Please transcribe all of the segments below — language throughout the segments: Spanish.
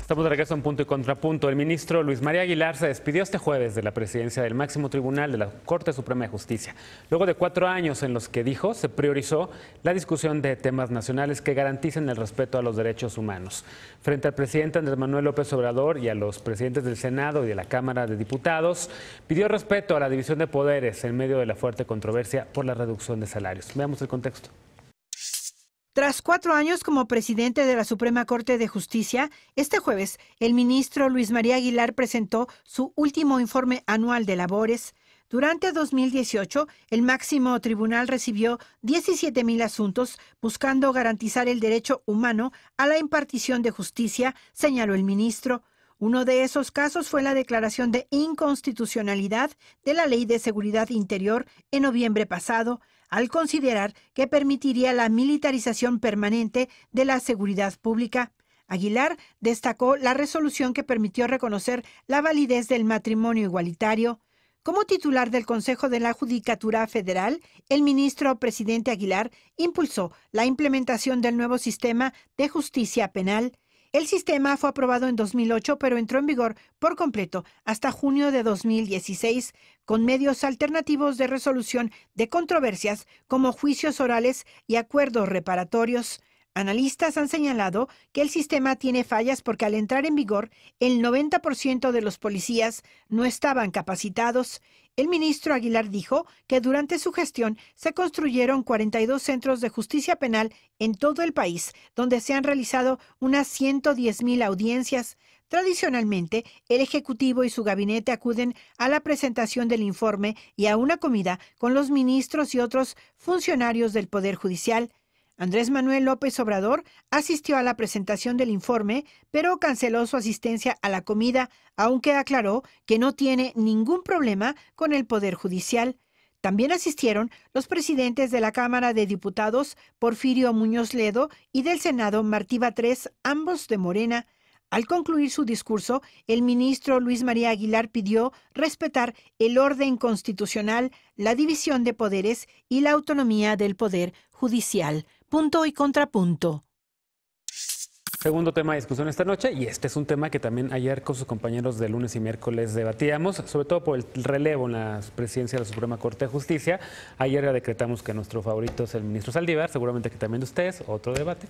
Estamos de regreso en Punto y Contrapunto. El ministro Luis María Aguilar se despidió este jueves de la presidencia del máximo tribunal de la Corte Suprema de Justicia, luego de 4 años en los que, dijo, se priorizó la discusión de temas nacionales que garanticen el respeto a los derechos humanos. Frente al presidente Andrés Manuel López Obrador y a los presidentes del Senado y de la Cámara de Diputados, pidió respeto a la división de poderes en medio de la fuerte controversia por la reducción de salarios. Veamos el contexto. Tras 4 años como presidente de la Suprema Corte de Justicia, este jueves el ministro Luis María Aguilar presentó su último informe anual de labores. Durante 2018, el máximo tribunal recibió 17,000 asuntos buscando garantizar el derecho humano a la impartición de justicia, señaló el ministro. Uno de esos casos fue la declaración de inconstitucionalidad de la Ley de Seguridad Interior en noviembre pasado, al considerar que permitiría la militarización permanente de la seguridad pública. Aguilar destacó la resolución que permitió reconocer la validez del matrimonio igualitario. Como titular del Consejo de la Judicatura Federal, el ministro presidente Aguilar impulsó la implementación del nuevo sistema de justicia penal. El sistema fue aprobado en 2008, pero entró en vigor por completo hasta junio de 2016, con medios alternativos de resolución de controversias como juicios orales y acuerdos reparatorios. Analistas han señalado que el sistema tiene fallas porque al entrar en vigor, el 90% de los policías no estaban capacitados. El ministro Aguilar dijo que durante su gestión se construyeron 42 centros de justicia penal en todo el país, donde se han realizado unas 110,000 audiencias. Tradicionalmente, el Ejecutivo y su gabinete acuden a la presentación del informe y a una comida con los ministros y otros funcionarios del Poder Judicial. Andrés Manuel López Obrador asistió a la presentación del informe, pero canceló su asistencia a la comida, aunque aclaró que no tiene ningún problema con el Poder Judicial. También asistieron los presidentes de la Cámara de Diputados, Porfirio Muñoz Ledo, y del Senado, Martí Batres, ambos de Morena. Al concluir su discurso, el ministro Luis María Aguilar pidió respetar el orden constitucional, la división de poderes y la autonomía del Poder Judicial. Punto y contrapunto. Segundo tema de discusión esta noche, y este es un tema que también ayer con sus compañeros de lunes y miércoles debatíamos, sobre todo por el relevo en la presidencia de la Suprema Corte de Justicia. Ayer ya decretamos que nuestro favorito es el ministro Saldívar, seguramente que también de ustedes, otro debate.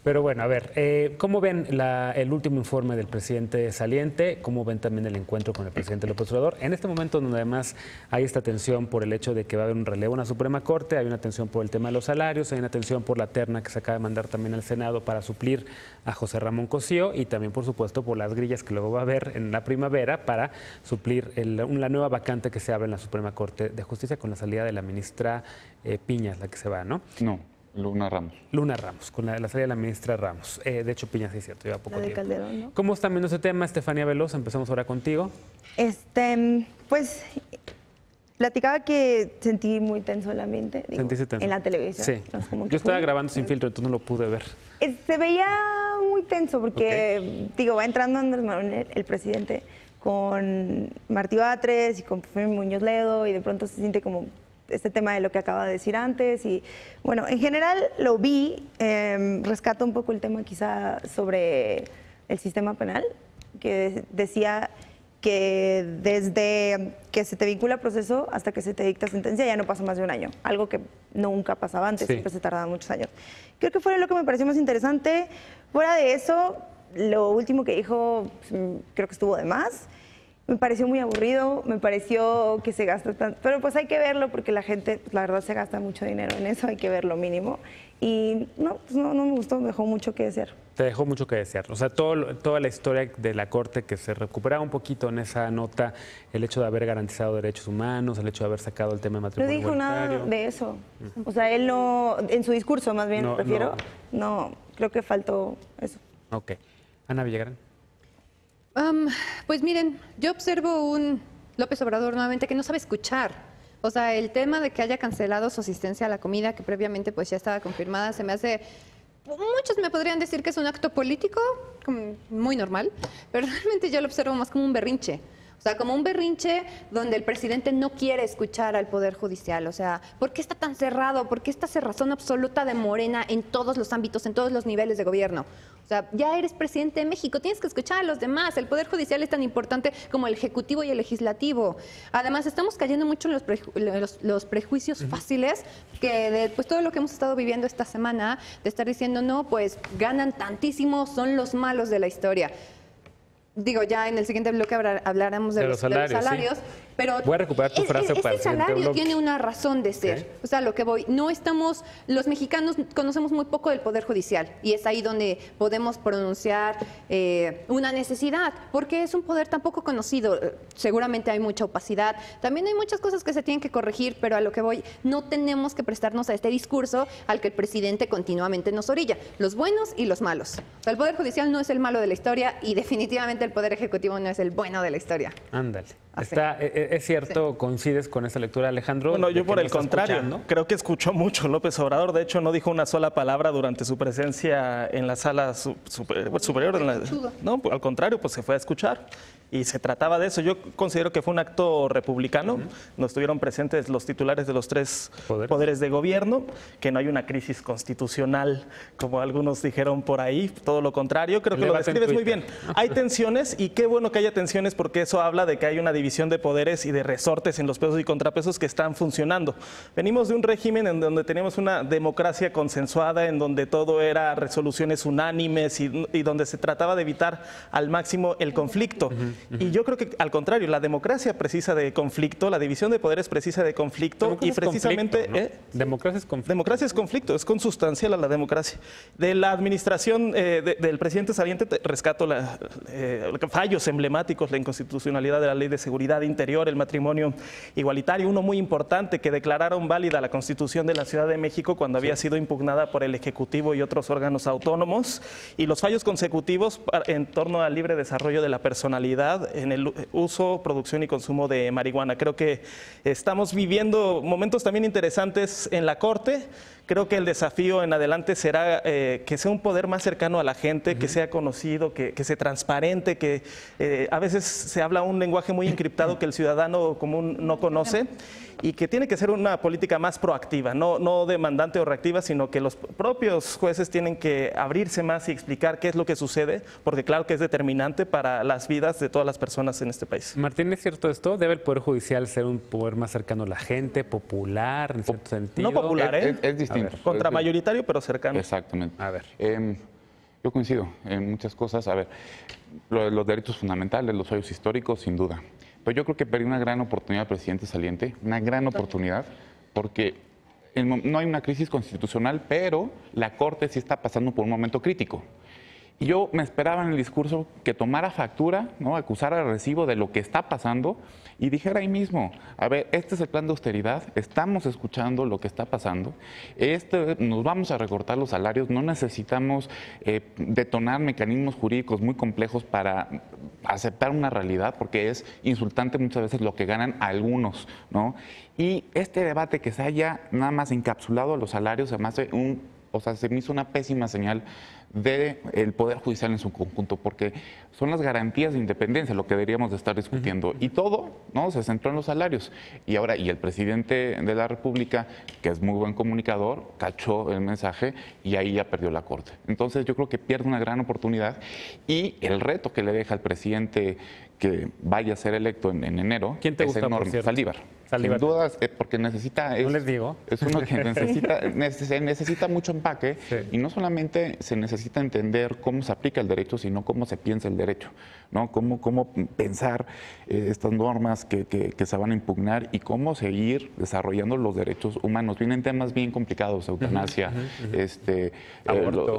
Pero bueno, a ver, ¿cómo ven el último informe del presidente saliente? ¿Cómo ven también el encuentro con el presidente López Obrador? En este momento donde además hay esta tensión por el hecho de que va a haber un relevo en la Suprema Corte, hay una tensión por el tema de los salarios, hay una tensión por la terna que se acaba de mandar también al Senado para suplir a José Ramón Cosío y también, por supuesto, por las grillas que luego va a haber en la primavera para suplir la nueva vacante que se abre en la Suprema Corte de Justicia con la salida de la ministra Piñas, la que se va, ¿no? No, Luna Ramos. Luna Ramos, con la salida de la ministra Ramos. De hecho, Piñas, sí es cierto, lleva poco La de tiempo. Calderón, ¿no? ¿Cómo están viendo ese tema, Estefanía Veloz? Empezamos ahora contigo. Pues platicaba que sentí muy tenso el ambiente, digo, ¿Sentiste tenso? en la televisión. Sí. No es como que Yo estaba fui. grabando sin filtro, entonces no lo pude ver. Se veía muy tenso porque, digo, va entrando Andrés Manuel, el presidente, con Martí Batres y con Porfirio Muñoz Ledo, y de pronto se siente como este tema de lo que acaba de decir antes. Y bueno, en general lo vi, rescato un poco el tema quizá sobre el sistema penal, que decía que desde que se te vincula proceso hasta que se te dicta sentencia ya no pasa más de 1 año, algo que nunca pasaba antes, Sí. siempre se tardaba muchos años. Creo que fue lo que me pareció más interesante. Fuera de eso, lo último que dijo creo que estuvo de más. Me pareció muy aburrido, me pareció que se gasta tanto, pero pues hay que verlo porque la gente, pues, la verdad, se gasta mucho dinero en eso, hay que ver lo mínimo. Y no, pues no me gustó, me dejó mucho que desear. Te dejó mucho que desear. O sea, toda la historia de la Corte que se recuperaba un poquito en esa nota, el hecho de haber garantizado derechos humanos, el hecho de haber sacado el tema de No matrimonio dijo nada igualitario. de eso. O sea, él no, en su discurso más bien, No, prefiero, no, creo que faltó eso. Ok. Ana Villagrán. Pues miren, yo observo un López Obrador nuevamente que no sabe escuchar. O sea, el tema de que haya cancelado su asistencia a la comida, que previamente pues ya estaba confirmada, se me hace... Muchos me podrían decir que es un acto político, como muy normal, pero realmente yo lo observo más como un berrinche. O sea, como un berrinche donde el presidente no quiere escuchar al Poder Judicial. O sea, ¿por qué está tan cerrado? ¿Por qué esta cerrazón absoluta de Morena en todos los ámbitos, en todos los niveles de gobierno? O sea, ya eres presidente de México, tienes que escuchar a los demás. El Poder Judicial es tan importante como el Ejecutivo y el Legislativo. Además, estamos cayendo mucho en los prejuicios fáciles que después todo lo que hemos estado viviendo esta semana, de estar diciendo, no, pues ganan tantísimo, son los malos de la historia. Digo, ya en el siguiente bloque hablaremos de los salarios, sí. Pero voy a recuperar tu frase para el siguiente salario bloque. Tiene una razón de ser. O sea, lo que voy, los mexicanos conocemos muy poco del Poder Judicial y es ahí donde podemos pronunciar una necesidad, porque es un poder tan poco conocido. Seguramente hay mucha opacidad, también hay muchas cosas que se tienen que corregir, pero a lo que voy, no tenemos que prestarnos a este discurso al que el presidente continuamente nos orilla, los buenos y los malos. O sea, el Poder Judicial no es el malo de la historia y definitivamente el Poder Ejecutivo no es el bueno de la historia. Ándale. Es cierto, ¿coincides con esa lectura, Alejandro? Bueno, yo por el contrario, ¿no? Creo que escuchó mucho López Obrador. De hecho, no dijo una sola palabra durante su presencia en la sala superior. No, al contrario, pues se fue a escuchar. Y se trataba de eso. Yo considero que fue un acto republicano. No estuvieron presentes los titulares de los tres poderes de gobierno, que no hay una crisis constitucional, como algunos dijeron por ahí. Todo lo contrario, creo que lo describes muy bien. Hay tensiones y qué bueno que haya tensiones porque eso habla de que hay una división de poderes y de resortes en los pesos y contrapesos que están funcionando. Venimos de un régimen en donde teníamos una democracia consensuada, en donde todo era resoluciones unánimes y donde se trataba de evitar al máximo el conflicto. Y yo creo que al contrario, la democracia precisa de conflicto, la división de poderes precisa de conflicto y precisamente... Conflicto, ¿no? Democracia es conflicto. Democracia es conflicto, es consustancial a la democracia. De la administración del presidente saliente rescato fallos emblemáticos, la inconstitucionalidad de la Ley de Seguridad Interior, el matrimonio igualitario, uno muy importante que declararon válida la Constitución de la Ciudad de México cuando había sido impugnada por el Ejecutivo y otros órganos autónomos, y los fallos consecutivos en torno al libre desarrollo de la personalidad en el uso, producción y consumo de marihuana. Creo que estamos viviendo momentos también interesantes en la Corte. Creo que el desafío en adelante será que sea un poder más cercano a la gente, que sea conocido, que sea transparente, que a veces se habla un lenguaje muy encriptado que el ciudadano común no conoce y que tiene que ser una política más proactiva, no demandante o reactiva, sino que los propios jueces tienen que abrirse más y explicar qué es lo que sucede, porque claro que es determinante para las vidas de todas las personas en este país. Martín, ¿es cierto esto? ¿Debe el Poder Judicial ser un poder más cercano a la gente, popular, en cierto sentido? No popular, es distinto. Contramayoritario, pero cercano. Exactamente. A ver. Yo coincido en muchas cosas. A ver, los derechos fundamentales, los fallos históricos, sin duda. Pero yo creo que perdió una gran oportunidad el presidente saliente, una gran oportunidad, porque no hay una crisis constitucional, pero la Corte sí está pasando por un momento crítico. Y yo me esperaba en el discurso que tomara factura, ¿no? Acusara de recibo de lo que está pasando y dijera ahí mismo, a ver, este es el plan de austeridad, estamos escuchando lo que está pasando, nos vamos a recortar los salarios, no necesitamos detonar mecanismos jurídicos muy complejos para aceptar una realidad, porque es insultante muchas veces lo que ganan algunos, ¿no? Y este debate que se haya nada más encapsulado a los salarios, además se me hizo una pésima señal del Poder Judicial en su conjunto, porque son las garantías de independencia lo que deberíamos de estar discutiendo. Y todo, ¿no?, se centró en los salarios. Y ahora, el presidente de la República, que es muy buen comunicador, cachó el mensaje y ahí ya perdió la Corte. Entonces yo creo que pierde una gran oportunidad y el reto que le deja al presidente que vaya a ser electo en enero es enorme. Saldívar. Sin dudas, porque necesita... No les digo. Es uno que necesita mucho empaque, sí. Y no solamente se necesita entender cómo se aplica el derecho, sino cómo se piensa el derecho, ¿no? Cómo pensar estas normas que se van a impugnar y cómo seguir desarrollando los derechos humanos. Vienen temas bien complicados, eutanasia,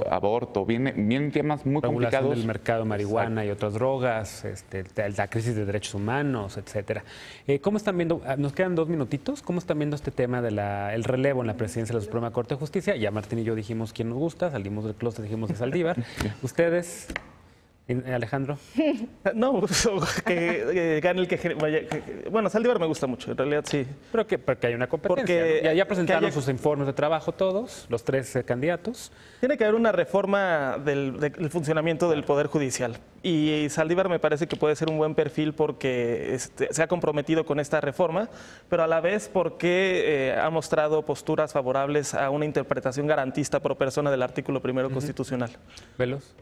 aborto, vienen temas muy complicados. Regulación del mercado de marihuana y otras drogas, la crisis de derechos humanos, etcétera. ¿Cómo están viendo? Nos quedan 2 minutitos. ¿Cómo están viendo este tema del relevo en la presidencia de la Suprema Corte de Justicia? Ya Martín y yo dijimos quién nos gusta, salimos del closet, dijimos de Saldívar. Ustedes, Alejandro. No, que gane el que vaya. Bueno, Saldívar me gusta mucho, en realidad sí. Pero porque hay una competencia. Porque ¿No? Ya presentaron que haya- sus informes de trabajo todos, los 3 candidatos. Tiene que haber una reforma del funcionamiento del Poder Judicial. Y Saldívar me parece que puede ser un buen perfil porque se ha comprometido con esta reforma, pero a la vez porque ha mostrado posturas favorables a una interpretación garantista pro persona del artículo primero constitucional. Veloz.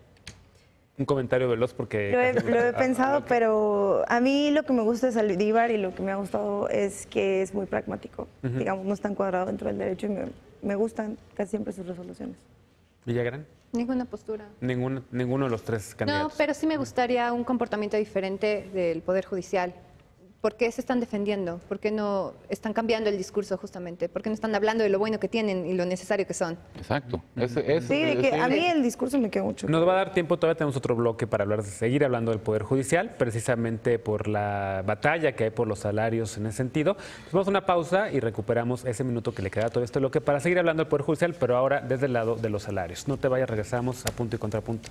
Un comentario veloz porque... Lo he pensado, pero a mí lo que me gusta de Saldívar y lo que me ha gustado es que es muy pragmático. Digamos, no está encuadrado dentro del derecho y me gustan casi siempre sus resoluciones. ¿Villagrán? Ninguna postura. Ninguno de los 3 No, candidatos. pero sí me gustaría un comportamiento diferente del Poder Judicial. ¿Por qué se están defendiendo? ¿Por qué no están cambiando el discurso justamente? ¿Por qué no están hablando de lo bueno que tienen y lo necesario que son? Exacto. Sí, de que a mí el discurso me queda mucho. Nos va a dar tiempo, todavía tenemos otro bloque para seguir hablando del Poder Judicial, precisamente por la batalla que hay por los salarios en ese sentido. Nos vamos a una pausa y recuperamos ese minuto que le queda a todo este bloque para seguir hablando del Poder Judicial, pero ahora desde el lado de los salarios. No te vayas, regresamos a Punto y Contrapunto.